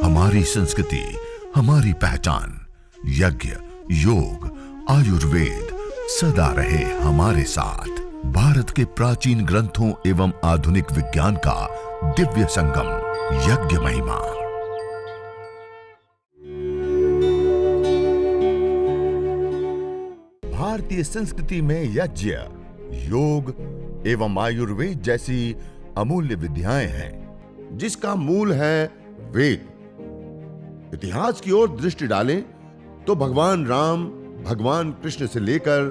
हमारी संस्कृति, हमारी पहचान। यज्ञ, योग, आयुर्वेद सदा रहे हमारे साथ। भारत के प्राचीन ग्रंथों एवं आधुनिक विज्ञान का दिव्य संगम, यज्ञ महिमा। भारतीय संस्कृति में यज्ञ, योग एवं आयुर्वेद जैसी अमूल्य विद्याएं हैं, जिसका मूल है वेद। इतिहास की ओर दृष्टि डालें तो भगवान राम, भगवान कृष्ण से लेकर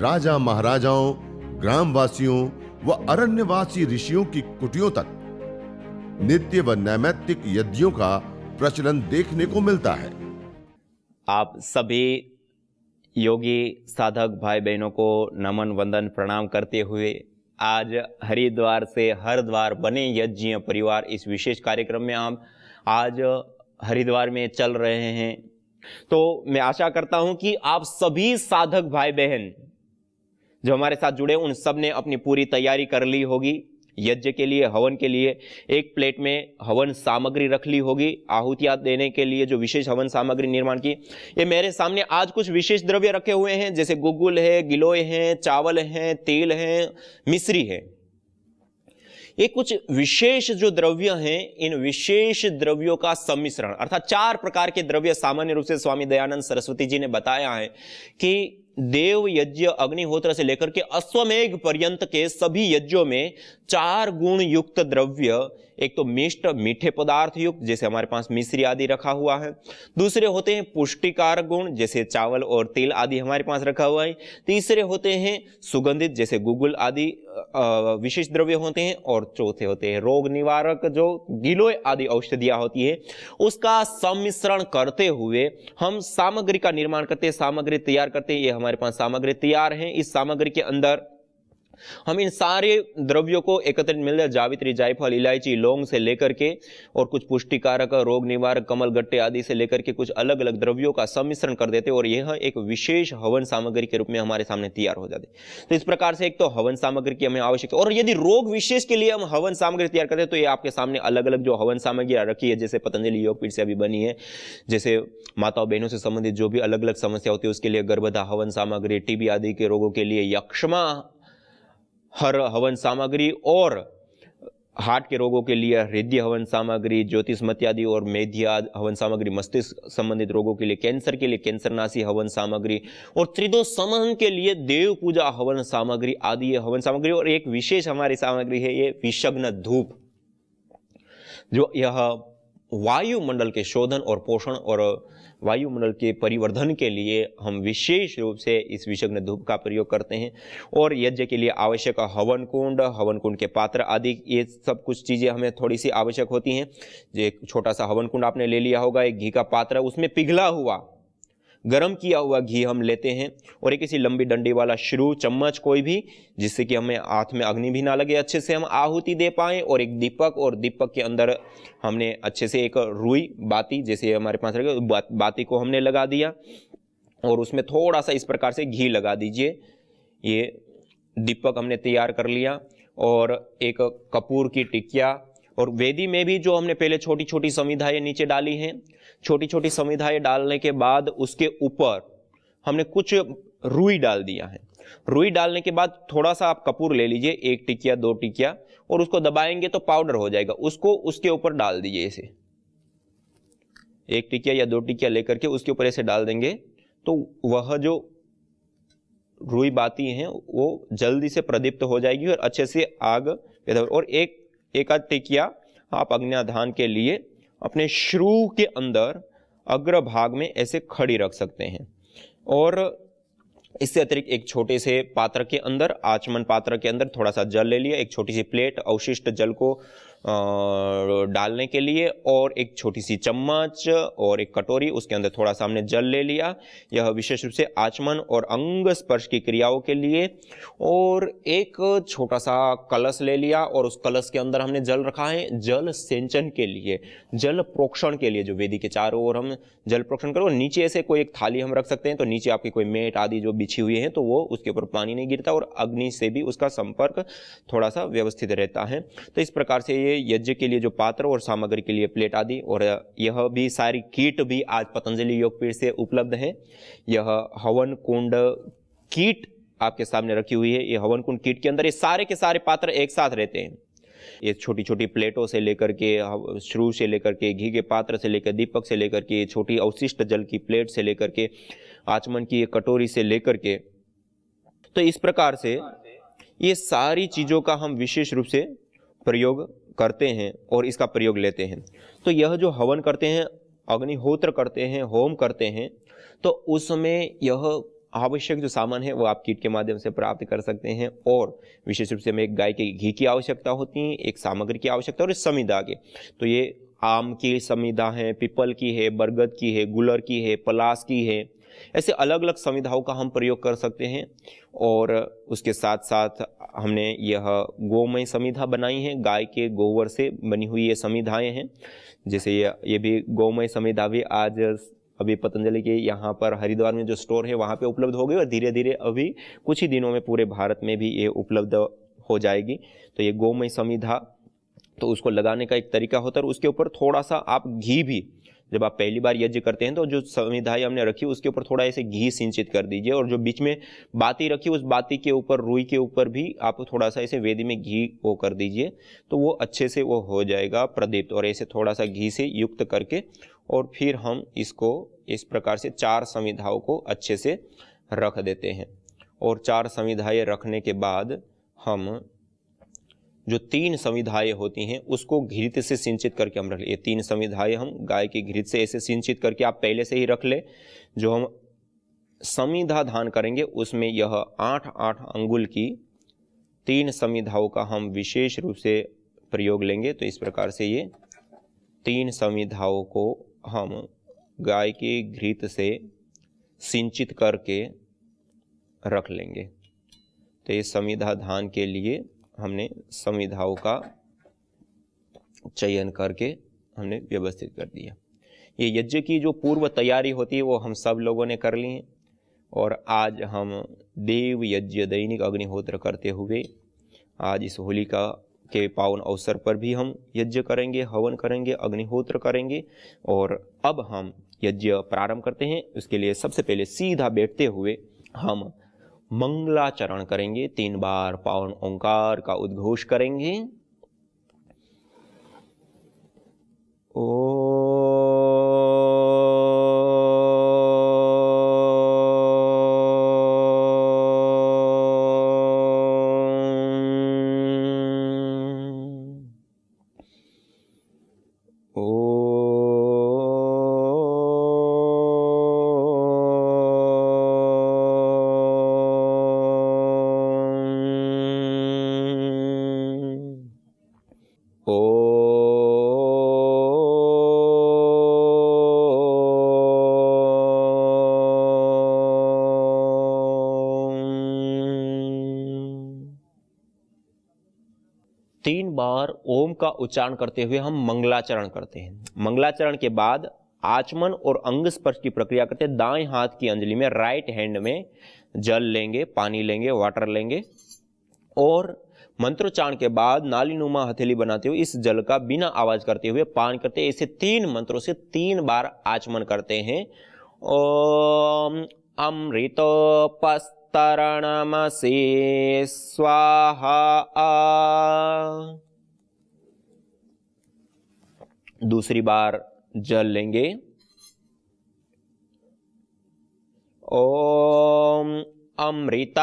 राजा महाराजाओं, ग्रामवासियों व अरण्यवासी ऋषियों की कुटियों तक नित्य व नैमित्तिक यज्ञों का प्रचलन देखने को मिलता है। आप सभी योगी साधक भाई बहनों को नमन वंदन प्रणाम करते हुए आज हरिद्वार से हरद्वार बने यज्ञ परिवार इस विशेष कार्यक्रम में हम आज हरिद्वार में चल रहे हैं। तो मैं आशा करता हूं कि आप सभी साधक भाई बहन जो हमारे साथ जुड़े उन सब ने अपनी पूरी तैयारी कर ली होगी। यज्ञ के लिए, हवन के लिए एक प्लेट में हवन सामग्री रख ली होगी। आहुतियां देने के लिए जो विशेष हवन सामग्री निर्माण की, ये मेरे सामने आज कुछ विशेष द्रव्य रखे हुए हैं, जैसे गुगुल है, गिलोय है, चावल है, तेल है, मिश्री है। ये कुछ विशेष जो द्रव्य हैं, इन विशेष द्रव्यों का सम्मिश्रण अर्थात 4 प्रकार के द्रव्य सामान्य रूप से स्वामी दयानंद सरस्वती जी ने बताया है कि देव यज्ञ, अग्निहोत्र से लेकर के अश्वमेघ पर्यंत के सभी यज्ञों में 4 गुण युक्त द्रव्य, एक तो मिष्ट मीठे पदार्थ युक्त जैसे हमारे पास मिश्री आदि रखा हुआ है। दूसरे होते हैं पुष्टिकारक गुण जैसे चावल और तेल आदि हमारे पास रखा हुआ है। तीसरे होते हैं सुगंधित जैसे गुगुल आदि विशेष द्रव्य होते हैं। और चौथे होते हैं रोग निवारक जो गिलोय आदि औषधियां होती है, उसका सम्मिश्रण करते हुए हम सामग्री का निर्माण करते हैं, सामग्री तैयार करते हैं। ये हमारे पास सामग्री तैयार है। इस सामग्री के अंदर हम इन सारे द्रव्यों को एकत्रित मिलकर जावित्री, जायफल, इलायची, लौंग से लेकर के और कुछ पुष्टिकारक, रोग निवारक, कमल गट्टे आदि से लेकर के कुछ अलग अलग द्रव्यों का सम्मिश्रण कर देते और यह एक विशेष हवन सामग्री के रूप में हमारे सामने तैयार हो जाती। तो इस प्रकार से एक तो हवन सामग्री की हमें आवश्यकता, और यदि रोग विशेष के लिए हम हवन सामग्री तैयार करते हैं तो ये आपके सामने अलग अलग जो हवन सामग्री रखी है, जैसे पतंजलि योगपीठ से अभी बनी है, जैसे माताओं बहनों से संबंधित जो भी अलग अलग समस्या होती है उसके लिए गर्भधा हवन सामग्री, टीबी आदि के रोगों के लिए यक्ष्मा हर हवन सामग्री, और हार्ट के रोगों के लिए हृदय हवन सामग्री, ज्योतिषमती आदि और मेध्य हवन सामग्री, मस्तिष्क संबंधित रोगों के लिए, कैंसर के लिए कैंसरनाशी हवन सामग्री, और त्रिदोष समन के लिए देव पूजा हवन सामग्री आदि हवन सामग्री। और एक विशेष हमारी सामग्री है ये विषग्न धूप, जो यह वायुमंडल के शोधन और पोषण और वायुमंडल के परिवर्धन के लिए हम विशेष रूप से इस विषग्न धूप का प्रयोग करते हैं। और यज्ञ के लिए आवश्यक हवन कुंड के पात्र आदि, ये सब कुछ चीज़ें हमें थोड़ी सी आवश्यक होती हैं। जो एक छोटा सा हवन कुंड आपने ले लिया होगा, एक घी का पात्र, उसमें पिघला हुआ गरम किया हुआ घी हम लेते हैं, और एक किसी लंबी डंडी वाला श्रू, चम्मच कोई भी, जिससे कि हमें हाथ में अग्नि भी ना लगे, अच्छे से हम आहुति दे पाएं, और एक दीपक, और दीपक के अंदर हमने अच्छे से एक रुई बाती जैसे हमारे पास रखे बाती को हमने लगा दिया, और उसमें थोड़ा सा इस प्रकार से घी लगा दीजिए। ये दीपक हमने तैयार कर लिया, और एक कपूर की टिकिया, और वेदी में भी जो हमने पहले छोटी छोटी समिधाएं नीचे डाली हैं, छोटी छोटी समिधाएं डालने के बाद उसके ऊपर हमने कुछ रुई डाल दिया है। रुई डालने के बाद थोड़ा सा आप कपूर ले लीजिए, 1 टिकिया 2 टिकिया, और उसको दबाएंगे तो पाउडर हो जाएगा, उसको उसके ऊपर डाल दीजिए। ऐसे 1 टिकिया या 2 टिकिया लेकर के उसके ऊपर ऐसे डाल देंगे तो वह जो रुई बाती है वो जल्दी से प्रदीप्त हो जाएगी और अच्छे से आग पैदा। और एक आध टिकिया आप अग्न्याधान के लिए अपने श्रू के अंदर अग्रभाग में ऐसे खड़ी रख सकते हैं। और इससे अतिरिक्त एक छोटे से पात्र के अंदर, आचमन पात्र के अंदर थोड़ा सा जल ले लिया, एक छोटी सी प्लेट अवशिष्ट जल को डालने के लिए, और एक छोटी सी चम्मच और एक कटोरी, उसके अंदर थोड़ा सा हमने जल ले लिया। यह विशेष रूप से आचमन और अंग स्पर्श की क्रियाओं के लिए। और एक छोटा सा कलश ले लिया, और उस कलश के अंदर हमने जल रखा है जल सिंचन के लिए, जल प्रोक्षण के लिए, जो वेदी के चारों ओर हम जल प्रोक्षण करो। नीचे ऐसे कोई एक थाली हम रख सकते हैं, तो नीचे आपकी कोई मेट आदि जो बिछी हुई है तो वो उसके ऊपर पानी नहीं गिरता, और अग्नि से भी उसका संपर्क थोड़ा सा व्यवस्थित रहता है। तो इस प्रकार से ये लिए यज्ञ के लिए जो पात्र और सामग्री के लिए प्लेट आदि, और यह भी सारी किट भी आज पतंजलि योगपीठ से उपलब्ध है। यह हवन कुंड किट आपके सामने रखी हुई है। ये हवन कुंड किट के अंदर ये सारे के सारे पात्र एक साथ रहते हैं। ये छोटी छोटी प्लेटों से लेकर के, श्रू से लेकर के, घी के पात्र से लेकर, दीपक से लेकर के, छोटी अवशिष्ट जल की प्लेट से लेकर के, आचमन की एक कटोरी से लेकर के, तो इस प्रकार से ये सारी चीजों का हम विशेष रूप से प्रयोग करते हैं और इसका प्रयोग लेते हैं। तो यह जो हवन करते हैं, अग्निहोत्र करते हैं, होम करते हैं, तो उस समय यह आवश्यक जो सामान है वो आप किट के माध्यम से प्राप्त कर सकते हैं। और विशेष रूप से हमें एक गाय के घी की आवश्यकता होती है, एक सामग्री की आवश्यकता और इस समिधा की। तो ये आम की समिधा है, पीपल की है, बरगद की है, गुलर की है, पलास की है, ऐसे अलग अलग समिधाओं का हम प्रयोग कर सकते हैं। और उसके साथ साथ हमने यह गोमय समिधा बनाई है, गाय के गोबर से बनी हुई ये समिधाएं हैं। जैसे ये भी गोमय समिधा भी आज अभी पतंजलि के यहाँ पर हरिद्वार में जो स्टोर है वहाँ पे उपलब्ध हो गई, और धीरे धीरे अभी कुछ ही दिनों में पूरे भारत में भी ये उपलब्ध हो जाएगी। तो ये गोमय समिधा, तो उसको लगाने का एक तरीका होता है, और उसके ऊपर थोड़ा सा आप घी भी, जब आप पहली बार यज्ञ करते हैं तो जो समिधाएं हमने रखी उसके ऊपर थोड़ा ऐसे घी सिंचित कर दीजिए, और जो बीच में बाती रखी उस बाती के ऊपर, रुई के ऊपर भी आप थोड़ा सा ऐसे वेदी में घी वो कर दीजिए, तो वो अच्छे से वो हो जाएगा प्रदीप्त। और ऐसे थोड़ा सा घी से युक्त करके, और फिर हम इसको इस प्रकार से 4 समिधाओं को अच्छे से रख देते हैं। और 4 समिधाएं रखने के बाद हम जो 3 समिधाएं होती हैं उसको घृत से सिंचित करके हम रख ले। 3 समिधाएं हम गाय की घृत से ऐसे सिंचित करके आप पहले से ही रख ले। जो हम समिधा दान करेंगे उसमें यह 8-8 अंगुल की 3 समिधाओं का हम विशेष रूप से प्रयोग लेंगे। तो इस प्रकार से ये 3 समिधाओं को हम गाय के घृत से सिंचित करके रख लेंगे। तो ये समिधा दान के लिए हमने समिधाओं का चयन करके हमने व्यवस्थित कर दिया। ये यज्ञ की जो पूर्व तैयारी होती है वो हम सब लोगों ने कर ली है। और आज हम देव यज्ञ दैनिक अग्निहोत्र करते हुए आज इस होलिका के पावन अवसर पर भी हम यज्ञ करेंगे, हवन करेंगे, अग्निहोत्र करेंगे। और अब हम यज्ञ प्रारंभ करते हैं। उसके लिए सबसे पहले सीधा बैठते हुए हम मंगलाचरण करेंगे। 3 बार पावन ओंकार का उद्घोष करेंगे। ओ तीन बार ओम का उच्चारण करते हुए हम मंगलाचरण करते हैं। मंगलाचरण के बाद आचमन और अंग स्पर्श की प्रक्रिया करते हैं। दाएं हाथ की अंजलि में, राइट हैंड में जल लेंगे, पानी लेंगे, वाटर लेंगे, और मंत्रोच्चारण के बाद नालीनुमा हथेली बनाते हुए इस जल का बिना आवाज करते हुए पान करते हैं। इसे 3 मंत्रों से 3 बार आचमन करते हैं। ओम अमृतोपस्तरणमसि स्वाहा। दूसरी बार जल लेंगे। ओम अमृतापिधानमसि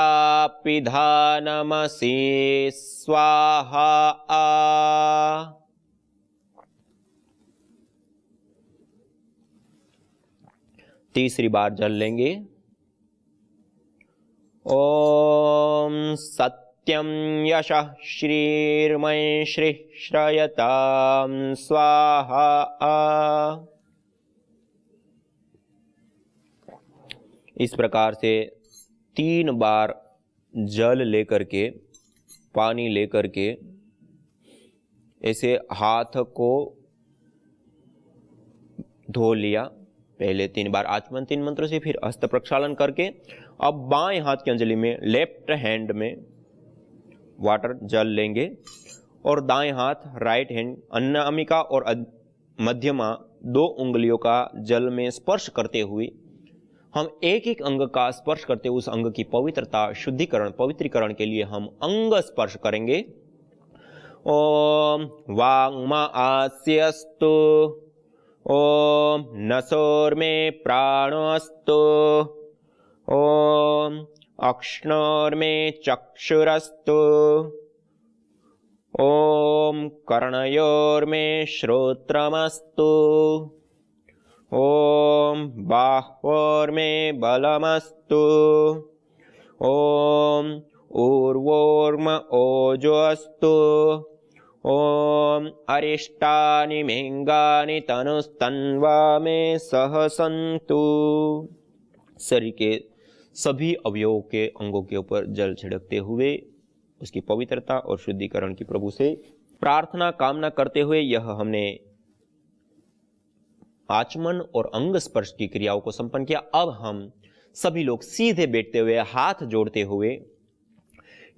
स्वाहा। तीसरी बार जल लेंगे। ओम सत्यम यशः श्रीर्मय श्री श्रयताम स्वाहा। इस प्रकार से 3 बार जल लेकर के, पानी लेकर के, ऐसे हाथ को धो लिया। पहले 3 बार आचमन 3 मंत्रों से, फिर हस्त प्रक्षालन करके अब बाएं हाथ की अंजलि में, लेफ्ट हैंड में वाटर जल लेंगे और दाएं हाथ राइट हैंड अनामिका और मध्यमा 2 उंगलियों का जल में स्पर्श करते हुए हम एक एक अंग का स्पर्श करते हुए उस अंग की पवित्रता, शुद्धिकरण, पवित्रीकरण के लिए हम अंग स्पर्श करेंगे। ओम वांगमा आस्यस्तु, ओम नसोर्मे प्राणोस्तु, ओम अक्ष्णोर्मे चक्षुरस्तु, ओम कर्णयोर्मे श्रोत्रमस्तु, ओम बाह्वोर्मे बलमस्तु, ओम ऊर्वोर्म ओजोऽस्तु, ओम अरिष्टानि मेंगानि तनुस्तन्वा मे सहसन्तु। शरीर के सभी अवयवों के अंगों के ऊपर जल छिड़कते हुए उसकी पवित्रता और शुद्धिकरण की प्रभु से प्रार्थना कामना करते हुए यह हमने आचमन और अंग स्पर्श की क्रियाओं को संपन्न किया। अब हम सभी लोग सीधे बैठते हुए हाथ जोड़ते हुए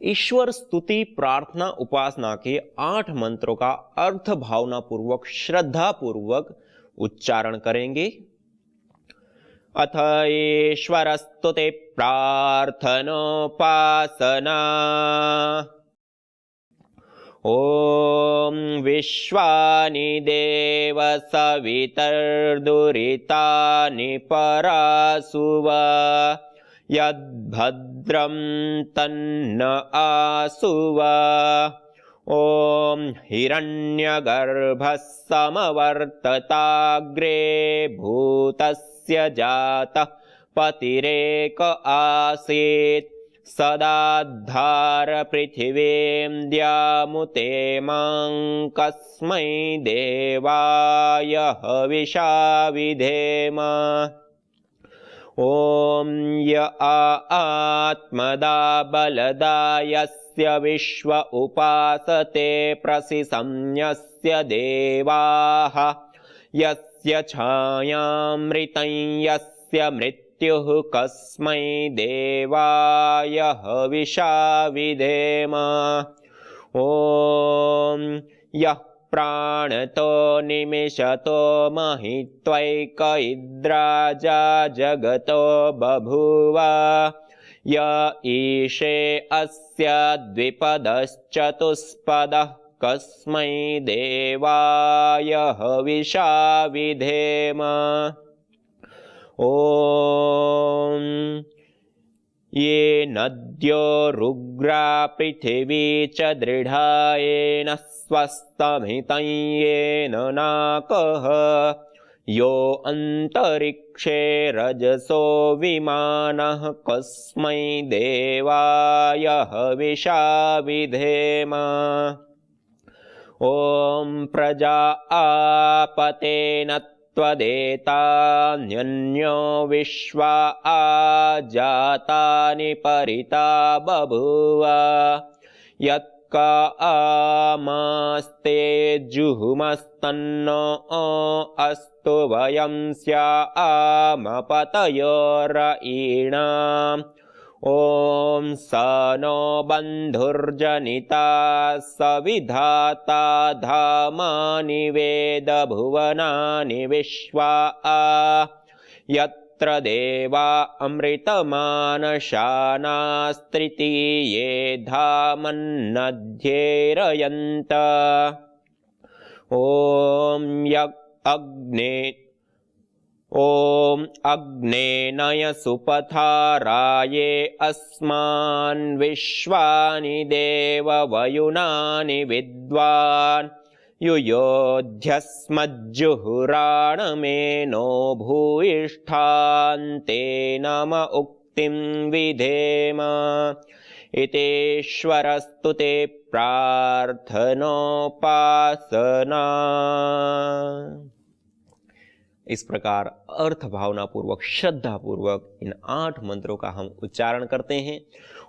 ईश्वर स्तुति, प्रार्थना, उपासना के 8 मंत्रों का अर्थ भावना पूर्वक, श्रद्धा पूर्वक उच्चारण करेंगे। अथ ईश्वर स्तुति प्रार्थनोपासना। ओम विश्वानि देव सवितर्दुरितानि परासुव, यद्भद्रं तन्न आसुव। ओम हिरण्यगर्भः समवर्तताग्रे भूतस्य जातः पतिरेक आसीत्, सदाद्धार पृथिवीं द्यामुते मां कस्मै देवाय हविषा विधेम। ओम य आत्मदा बलदा यस्य विश्व उपासते प्रसिसंयस्य देवाः, यस्य छायामृतं यस्य मृत्युः कस्मै देवाय हविषा विधेम। ओम यः प्राणतो निमिषतो महित्वैक इद्राजा जगतो बभूव, य ईशे अस्य द्विपदश्चतुष्पदः कस्मै देवाय हविषा विधेम। ओम ये नद्यो रुग्रा पृथिवी च दृढायेन स्वस्तमितं येन नाकः, यो अंतरिक्षे रजसो विमानः कस्मै देवाय हविषा विधेम। ओम प्रजा आपतेन त्वदेतान्यन्यो विश्वा आजातानि परिता बभूव, यत्क आमास्ते जुहुमस्तन्नो अस्तु वयं स्यामपतयोरयीणाम्। ओम स नो बन्धुर्जनिता सविधाता धामानि वेद भुवनानि विश्वा, यत्र देवा अमृतमानशानास्त्रितीये धामन्नध्येरयन्त। ओम ओम अग्नेनय सुपथाराये अस्मान् विश्वानि देव वयुनानि विद्वान्, युयोध्यस्मज्जुहुराणमेनो भूयिष्ठान्ते नम उक्तिं विधेम। इतेश्वरस्तुते प्रार्थनोपासना। इस प्रकार अर्थ भावना पूर्वक, श्रद्धा पूर्वक इन 8 मंत्रों का हम उच्चारण करते हैं।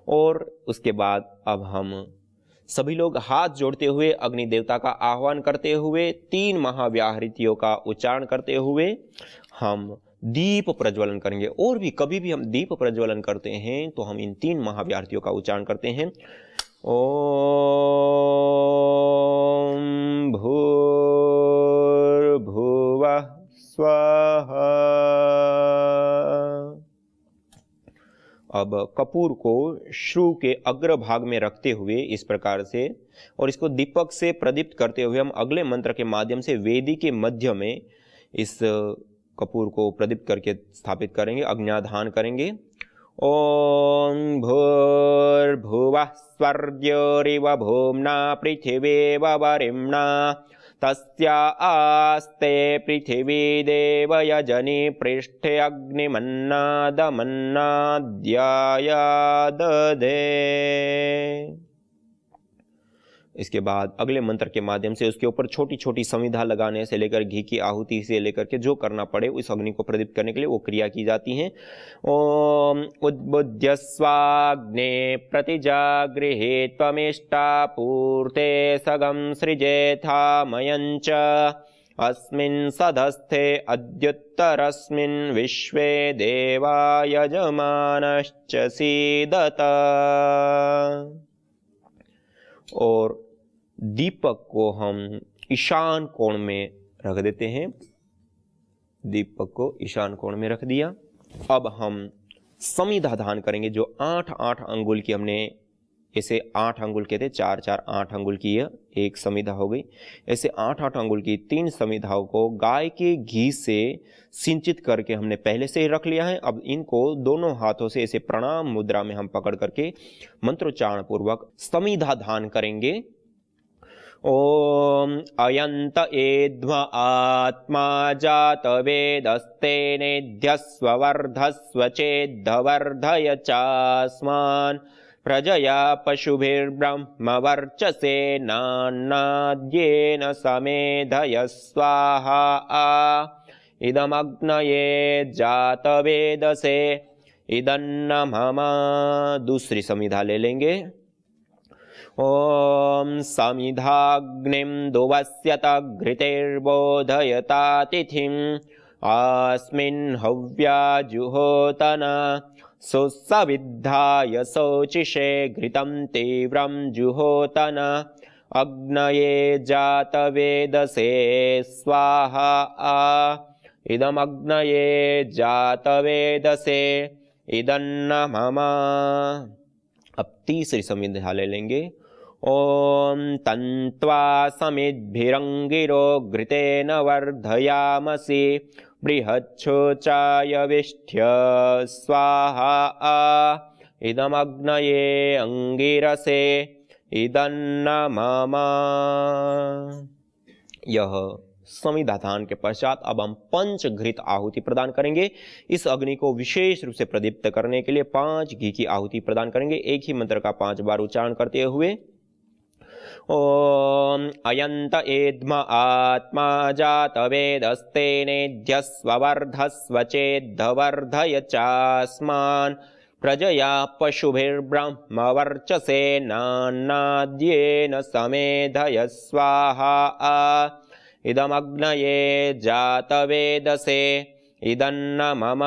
और उसके बाद अब हम सभी लोग हाथ जोड़ते हुए अग्नि देवता का आह्वान करते हुए 3 महाव्याहृतियों का उच्चारण करते हुए हम दीप प्रज्वलन करेंगे। और भी कभी भी हम दीप प्रज्वलन करते हैं तो हम इन 3 महाव्याहृतियों का उच्चारण करते हैं। ओम स्वाहा। अब कपूर को श्रु के अग्र भाग में रखते हुए इस प्रकार से और इसको दीपक से प्रदीप्त करते हुए हम अगले मंत्र के माध्यम से वेदी के मध्य में इस कपूर को प्रदीप्त करके स्थापित करेंगे, अग्न्याधान करेंगे। ओम भूर्भुवः स्वर्ग्योरिव भूम्ना पृथिवीव वरिम्ना तस्या आस्ते पृथिवी देव यजनि पृष्ठे अग्निमन्नादमन्नाद्याया दधे। इसके बाद अगले मंत्र के माध्यम से उसके ऊपर छोटी छोटी संविधा लगाने से लेकर घी की आहुति से लेकर के जो करना पड़े उस अग्नि को प्रदीप्त करने के लिए वो क्रिया की जाती हैं। ओम उद्बुद्ध्य स्वाग्ने प्रतिजागृहे त्वमिष्टा पूर्ते सगं सृजेथा मयञ्च अस्मिन् सदस्थे अद्युत्तरस्मिन् विश्वे देवा यजमानश्च सीदत। और दीपक को हम ईशान कोण में रख देते हैं। दीपक को ईशान कोण में रख दिया। अब हम समिधा धान करेंगे जो 8-8 अंगुल की हमने, ऐसे 8 अंगुल के थे, 4-4 8 अंगुल की यह एक समिधा हो गई। ऐसे 8-8 अंगुल की 3 समिधाओं को गाय के घी से सिंचित करके हमने पहले से ही रख लिया है। अब इनको दोनों हाथों से ऐसे प्रणाम मुद्रा में हम पकड़ करके मंत्रोच्चारण पूर्वक समिधा धान करेंगे। ओम अयंत एध्व आत्मा जात वेदस्ते नेध्यस्व वर्धस्व चेद्धवर्धय चास्मान् प्रजया पशुभिर्ब्रह्म वर्चसे नान्नाद्येन समेधय स्वाहा। इदमग्नये जातवेदसे इदन्न मम। दूसरी समिधा ले लेंगे। ओम समिधाग्निं दुवस्यत घृतेर्बोधयता तिथिं अस्मिन् हव्या जुहोतन सुसविद्धाय शोचिषे घृतं तीव्रं जुहोतन अग्नये जातवेदसे स्वाहा। इदमग्नये जातवेदसे इदन्न मम। अब तीसरी समिधा ले लेंगे। ओम तन्त्वा समिद्भिरंगिरो घृतेन वर्धयामसि बृहच्छोचाय विष्ठ्य स्वाहा। इदमग्नये अंगिरसे इदन्न मम। यह समिधाधान के पश्चात अब हम पंचघृत आहुति प्रदान करेंगे। इस अग्नि को विशेष रूप से प्रदीप्त करने के लिए 5 घी की आहुति प्रदान करेंगे, एक ही मंत्र का 5 बार उच्चारण करते हुए। ओम अयंत एध्म आत्मा जात वेदस्ते नेध्यस्व वर्धस्व चेद्धवर्धय चास्मान् प्रजया पशुभिर्ब्रह्म वर्चसे नान्नाद्येन समेधय स्वाहा। इदमग्नये जातवेदसे इदन्न मम।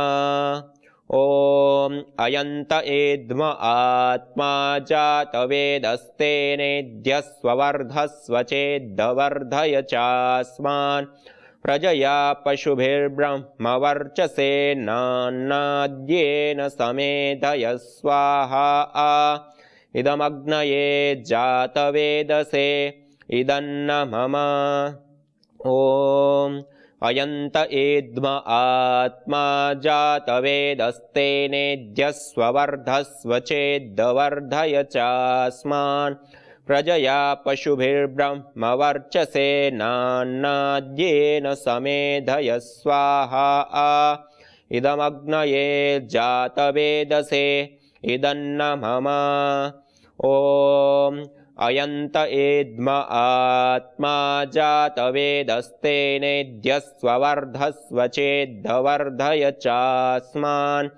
ओम अयंत एध्म आत्मा जातवेदस्ते नेध्यस्व वर्धस्व चेद्धवर्धय चास्मान् प्रजया पशुभिर्ब्रह्म वर्चसे नान्नाद्येन समेधय स्वाहा। इदमग्नये जातवेदसे इदन्न मम। ओम अयंत एध्म आत्मा जातवेदस्ते नेध्यस्व वर्धस्व चेद्धवर्धय चास्मान् प्रजया पशुभिर्ब्रह्म वर्चसे नान्नाद्येन समेधय स्वाहा। इदमग्नये जातवेदसे इदन्न मम। ओम अयंत एध्म आत्मा जातवेदस्ते नेध्यस्व वर्धस्व चेद्धवर्धय चास्मान्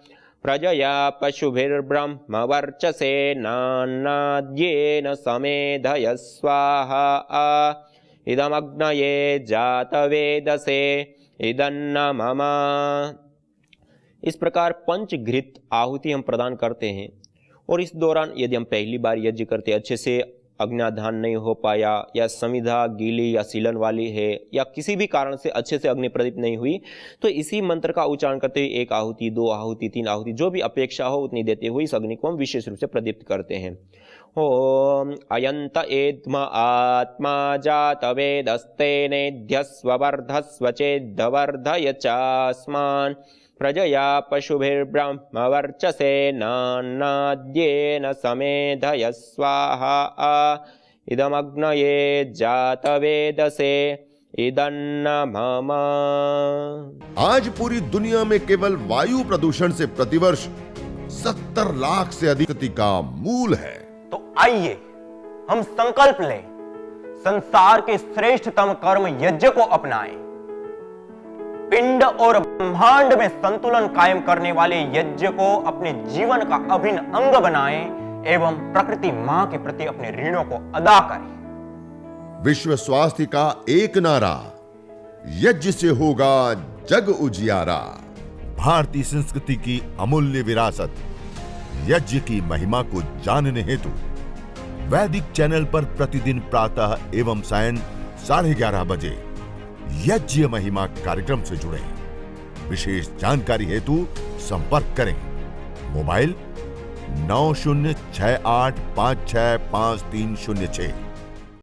प्रजया पशुभिर्ब्रह्म वर्चसे नान्नाद्येन समेधय स्वाहा। इदमग्नये जातवेदसे इदन्न मम। इस प्रकार पंचघृत आहुति हम प्रदान करते हैं और इस दौरान यदि हम पहली बार यज्ञ करते अच्छे से अग्न्याधान नहीं हो पाया, या संविधा गीली या सीलन वाली है, या किसी भी कारण से अच्छे से अग्नि प्रदीप्त नहीं हुई, तो इसी मंत्र का उच्चारण करते हुए 1 आहुति, 2 आहुति, 3 आहुति, जो भी अपेक्षा हो उतनी देते हुए इस अग्नि को हम विशेष रूप से प्रदीप्त करते हैं। ओम अयंत एद्म आत्मा जात वेदस्ते नेध्यस्वर्धस्व चेद्वर्धय चास्मान् प्रजया पशुभिर्ब्रह्मवर्चसेन नाद्येन समेधय स्वाहा इदमग्नये जातवेदसे इदन्न मम। आज पूरी दुनिया में केवल वायु प्रदूषण से प्रतिवर्ष 70 लाख से अधिक क्षति का मूल है। तो आइए हम संकल्प लें, संसार के श्रेष्ठतम कर्म यज्ञ को अपनाएं, पिंड और ब्रह्मांड में संतुलन कायम करने वाले यज्ञ को अपने जीवन का अभिन्न अंग बनाएं एवं प्रकृति मां के प्रति अपने ऋणों को अदा करें। विश्व स्वास्थ्य का एक नारा, यज्ञ से होगा जग उजियारा। भारतीय संस्कृति की अमूल्य विरासत यज्ञ की महिमा को जानने हेतु वैदिक चैनल पर प्रतिदिन प्रातः एवं सायं 11:30 बजे यज्ञ महिमा कार्यक्रम से जुड़े। विशेष जानकारी हेतु संपर्क करें। मोबाइल 9068565306।